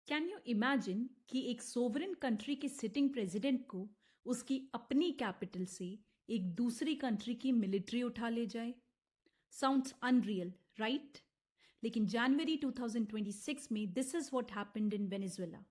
Can you imagine कि एक sovereign country के सिटिंग प्रेसिडेंट को उसकी अपनी कैपिटल से एक दूसरी कंट्री की मिलिट्री उठा ले जाए? Sounds unreal, right? लेकिन जनवरी 2026 में this is what happened in Venezuela.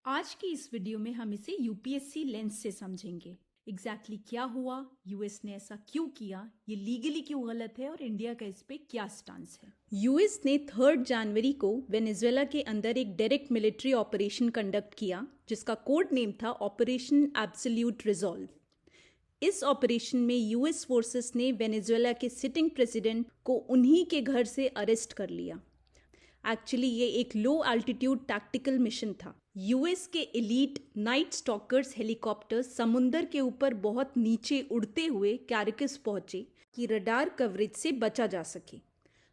आज की इस वीडियो में हम इसे यूपीएससी लेंस से समझेंगे। एग्जैक्टली क्या हुआ, यूएस ने ऐसा क्यों किया, ये लीगली क्यों गलत है और इंडिया का इस पे क्या स्टांस है। यूएस ने 3 जनवरी को वेनेजुएला के अंदर एक डायरेक्ट मिलिट्री ऑपरेशन कंडक्ट किया जिसका कोड नेम था ऑपरेशन एब्सोल्यूट रिजॉल्व। इस ऑपरेशन में यूएस फोर्सेस ने वेनेजुएला के सिटिंग प्रेसिडेंट को उन्हीं के घर से अरेस्ट कर लिया। एक्चुअली ये एक लो एल्टीट्यूड टैक्टिकल मिशन था। यूएस के एलीट नाइट स्टॉकर्स हेलीकॉप्टर्स समुंदर के ऊपर बहुत नीचे उड़ते हुए कैरिकस पहुंचे कि रडार कवरेज से बचा जा सके।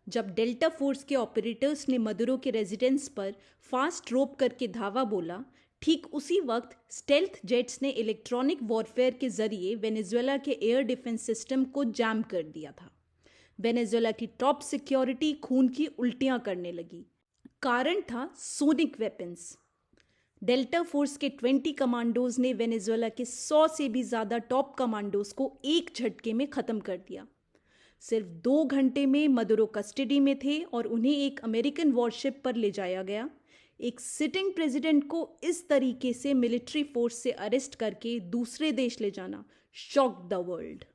जब डेल्टा फोर्स के ऑपरेटर्स ने मदुरो के रेजिडेंस पर फास्ट रोप करके धावा बोला, ठीक उसी वक्त स्टेल्थ जेट्स ने इलेक्ट्रॉनिक वॉरफेयर के जरिए वेनेजुएला के एयर डिफेंस सिस्टम को जैम कर दिया था। वेनेजुएला की टॉप सिक्योरिटी खून की उल्टियां करने लगी। कारण था सोनिक वेपन्स। डेल्टा फोर्स के 20 कमांडोज ने वेनेजुएला के 100 से भी ज़्यादा टॉप कमांडोज को एक झटके में ख़त्म कर दिया। सिर्फ 2 घंटे में मदुरो कस्टडी में थे और उन्हें एक अमेरिकन वॉरशिप पर ले जाया गया। एक सिटिंग प्रेसिडेंट को इस तरीके से मिलिट्री फोर्स से अरेस्ट करके दूसरे देश ले जाना शॉक द वर्ल्ड।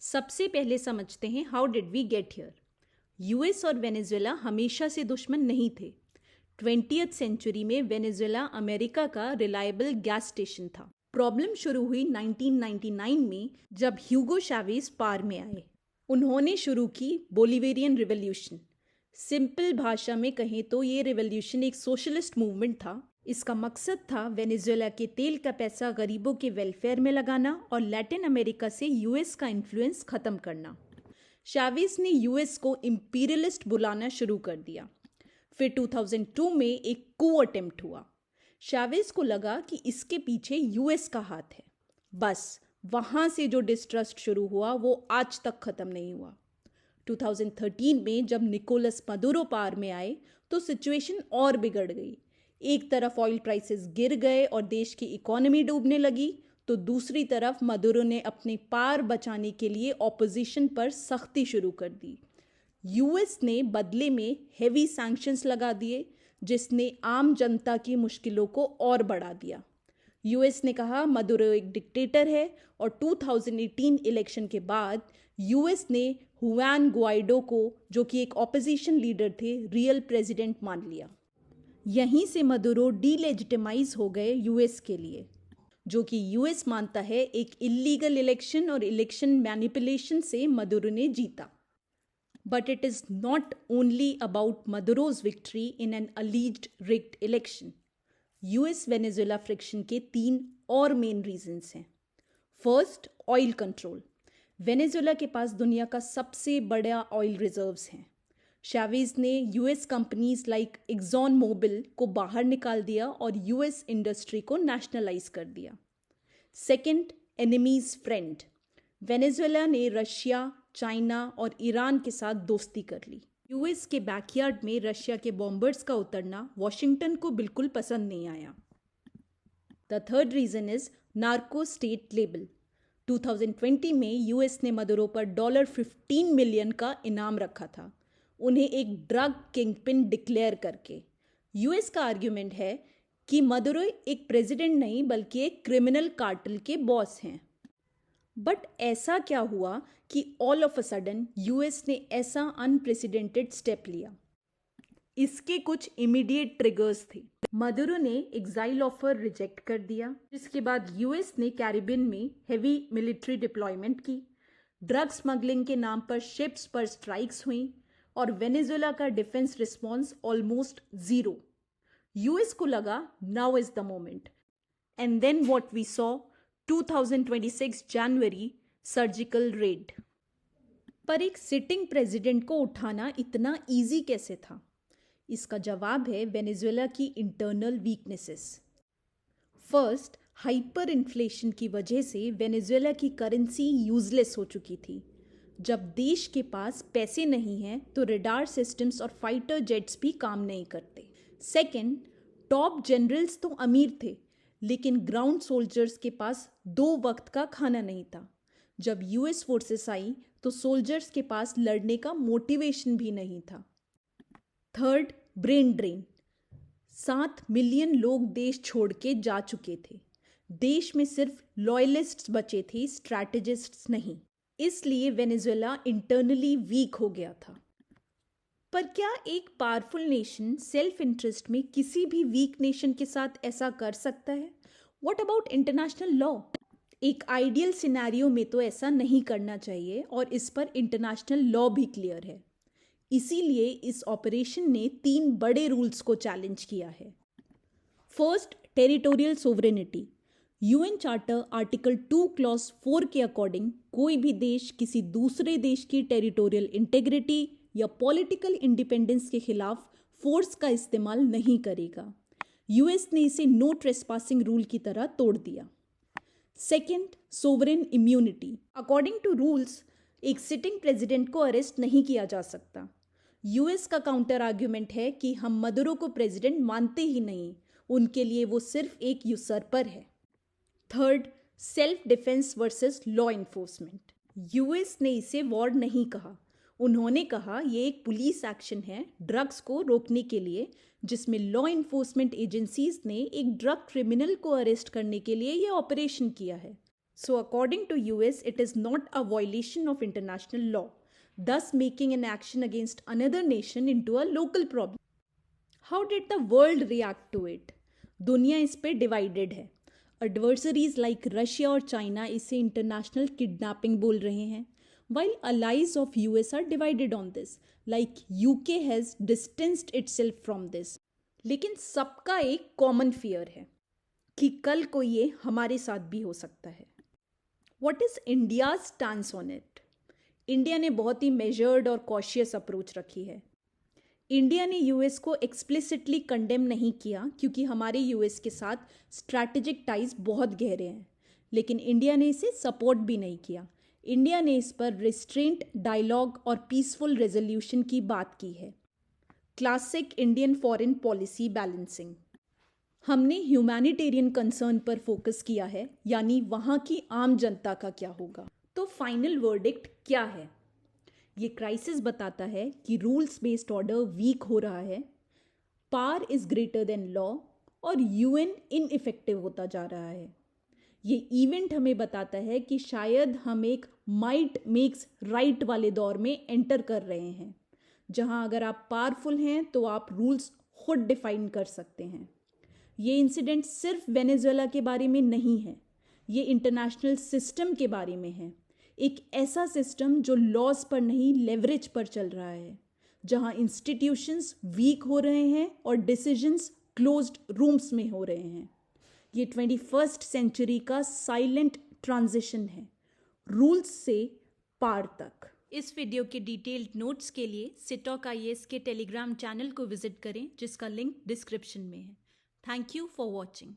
सबसे पहले समझते हैं how did we get here. US और वेनेजुएला हमेशा से दुश्मन नहीं थे। 20th सेंचुरी में वेनेजुएला अमेरिका का रिलायबल गैस स्टेशन था। प्रॉब्लम शुरू हुई 1999 में जब ह्यूगो चावेज पावर में आए। उन्होंने शुरू की बोलिवेरियन रिवॉल्यूशन। सिंपल भाषा में कहें तो ये रिवॉल्यूशन एक सोशलिस्ट मूवमेंट था। इसका मकसद था वेनेजुएला के तेल का पैसा गरीबों के वेलफेयर में लगाना और लैटिन अमेरिका से यूएस का इन्फ्लुएंस खत्म करना। चावेज ने यूएस को इंपीरियलिस्ट बुलाना शुरू कर दिया। फिर 2002 में एक कू अटेम्प्ट हुआ। चावेज को लगा कि इसके पीछे यूएस का हाथ है। बस वहां से जो डिस्ट्रस्ट शुरू हुआ वो आज तक खत्म नहीं हुआ। 2013 में जब निकोलस मदुरो पावर में आए तो सिचुएशन और बिगड़ गई। एक तरफ ऑयल प्राइसेस गिर गए और देश की इकोनॉमी डूबने लगी, तो दूसरी तरफ मदुरो ने अपनी पावर बचाने के लिए ऑपोजिशन पर सख्ती शुरू कर दी। यूएस ने बदले में हेवी सैंक्शंस लगा दिए जिसने आम जनता की मुश्किलों को और बढ़ा दिया। यूएस ने कहा मदुरो एक डिक्टेटर है और 2018 इलेक्शन के बाद यूएस ने हुआन गुआइडो को, जो कि एक ऑपोजिशन लीडर थे, रियल प्रेसिडेंट मान लिया। यहीं से मदुरो डीलेजिटिमाइज हो गए यूएस के लिए, जो कि यूएस मानता है एक इलीगल इलेक्शन और इलेक्शन मैनिपुलेशन से मदुरो ने जीता। But it is not only about Maduro's victory in an alleged rigged election. US-Venezuela friction के 3 और मेन रीजंस हैं। First, oil control. वेनेजुएला के पास दुनिया का सबसे बड़ा ऑयल रिजर्व्स हैं। चावेज ने US companies like Exxon Mobil को बाहर निकाल दिया और यूएस इंडस्ट्री को नेशनलाइज कर दिया। Second, enemies friend. वेनेजुएला ने रशिया, चाइना और ईरान के साथ दोस्ती कर ली। यूएस के बैकयार्ड में रशिया के बॉम्बर्स का उतरना वॉशिंगटन को बिल्कुल पसंद नहीं आया। The third reason is narco state label. 2020 में यूएस ने मदुरो पर $15 मिलियन का इनाम रखा था, उन्हें एक ड्रग किंगपिन डिक्लेयर करके। यूएस का आर्ग्यूमेंट है कि मदुरो एक प्रेसिडेंट नहीं बल्कि एक क्रिमिनल कार्टेल के बॉस हैं। बट ऐसा क्या हुआ कि all of a sudden US ने ऐसा अनप्रेसिडेंटेड स्टेप लिया? इसके कुछ इमीडिएट ट्रिगर्स थे। मदुरो ने एग्जाइल ऑफर रिजेक्ट कर दिया, जिसके बाद यूएस ने कैरिबियन में हेवी मिलिट्री डिप्लॉयमेंट की। ड्रग स्मगलिंग के नाम पर शिप्स पर स्ट्राइक्स हुई और वेनेजुएला का defence response almost zero. US को लगा now is the moment, and then what we saw 2026 January, surgical raid. पर एक सिटिंग प्रेसिडेंट को उठाना इतना इजी कैसे था? इसका जवाब है वेनेजुएला की internal weaknesses. First, hyper inflation की वजह से वेनेजुएला की करेंसी यूजलेस हो चुकी थी। जब देश के पास पैसे नहीं हैं तो रडार सिस्टम्स और फाइटर जेट्स भी काम नहीं करते। सेकंड, टॉप जनरल्स तो अमीर थे, लेकिन ग्राउंड सोल्जर्स के पास 2 वक्त का खाना नहीं था। जब यूएस फोर्सेस आई तो सोल्जर्स के पास लड़ने का मोटिवेशन भी नहीं था। Third, brain drain. 7 मिलियन लोग देश छोड़ के जा चुके थे। देश में सिर्फ लॉयलिस्ट्स बचे थे, स्ट्रैटेजिस्ट्स नहीं। इसलिए वेनेजुएला इंटरनली वीक हो गया था। पर क्या एक पावरफुल नेशन सेल्फ इंटरेस्ट में किसी भी वीक नेशन के साथ ऐसा कर सकता है? What about international law? एक आइडियल सिनेरियो में तो ऐसा नहीं करना चाहिए और इस पर इंटरनेशनल लॉ भी क्लियर है। इसीलिए इस ऑपरेशन ने 3 बड़े रूल्स को चैलेंज किया है। First, territorial sovereignty. UN charter article 2 clause 4 के अकॉर्डिंग कोई भी देश किसी दूसरे देश की टेरिटोरियल इंटेग्रिटी या पॉलिटिकल इंडिपेंडेंस के खिलाफ फोर्स का इस्तेमाल नहीं करेगा। यूएस ने इसे नो ट्रेसपासिंग रूल की तरह तोड़ दिया। Second, sovereign immunity. According to rules एक सिटिंग प्रेसिडेंट को अरेस्ट नहीं किया जा सकता। यूएस का काउंटर आर्ग्यूमेंट है कि हम मदुरो को प्रेसिडेंट मानते ही नहीं, उनके लिए वो सिर्फ एक यूसर्पर है। Third, self defence versus law enforcement. US ने इसे वॉर नहीं कहा, उन्होंने कहा ये एक पुलिस एक्शन है ड्रग्स को रोकने के लिए, जिसमें लॉ इन्फोर्समेंट एजेंसीज ने एक ड्रग क्रिमिनल को अरेस्ट करने के लिए ये ऑपरेशन किया है। So according to US it is not a violation of international law, thus making an action against another nation into a local problem. How did the world react to it? दुनिया इस पे divided है। Adversaries like Russia और China इसे international kidnapping बोल रहे हैं, while allies of US are divided on this, like UK has distanced itself from this. लेकिन सबका एक कॉमन फियर है कि कल को ये हमारे साथ भी हो सकता है। What is India's stance on it? India ने बहुत ही मेजर्ड और कॉशियस अप्रोच रखी है। इंडिया ने यूएस को एक्सप्लिसिटली कंडेम नहीं किया क्योंकि हमारे यूएस के साथ स्ट्रैटेजिक टाइज बहुत गहरे हैं, लेकिन इंडिया ने इसे सपोर्ट भी नहीं किया। इंडिया ने इस पर रिस्ट्रेंट, डायलॉग और पीसफुल रेजोल्यूशन की बात की है। Classic Indian foreign policy balancing. हमने ह्यूमैनिटेरियन कंसर्न पर फोकस किया है, यानी वहाँ की आम जनता का क्या होगा। तो फाइनल वर्डिक्ट क्या है? ये क्राइसिस बताता है कि रूल्स बेस्ड ऑर्डर वीक हो रहा है, power is greater than law और यूएन इनइफेक्टिव होता जा रहा है। ये इवेंट हमें बताता है कि शायद हम एक माइट मेक्स राइट वाले दौर में एंटर कर रहे हैं, जहां अगर आप पावरफुल हैं तो आप रूल्स खुद डिफाइन कर सकते हैं। ये इंसिडेंट सिर्फ वेनेजुएला के बारे में नहीं है, ये इंटरनेशनल सिस्टम के बारे में है। एक ऐसा सिस्टम जो लॉज पर नहीं लेवरेज पर चल रहा है, जहां इंस्टीट्यूशंस वीक हो रहे हैं और डिसीजंस क्लोज्ड रूम्स में हो रहे हैं। ये 21st सेंचुरी का साइलेंट ट्रांजिशन है, रूल्स से पार तक। इस वीडियो के डिटेल्ड नोट्स के लिए सिटॉक IAS के टेलीग्राम चैनल को विजिट करें, जिसका लिंक डिस्क्रिप्शन में है। Thank you for watching.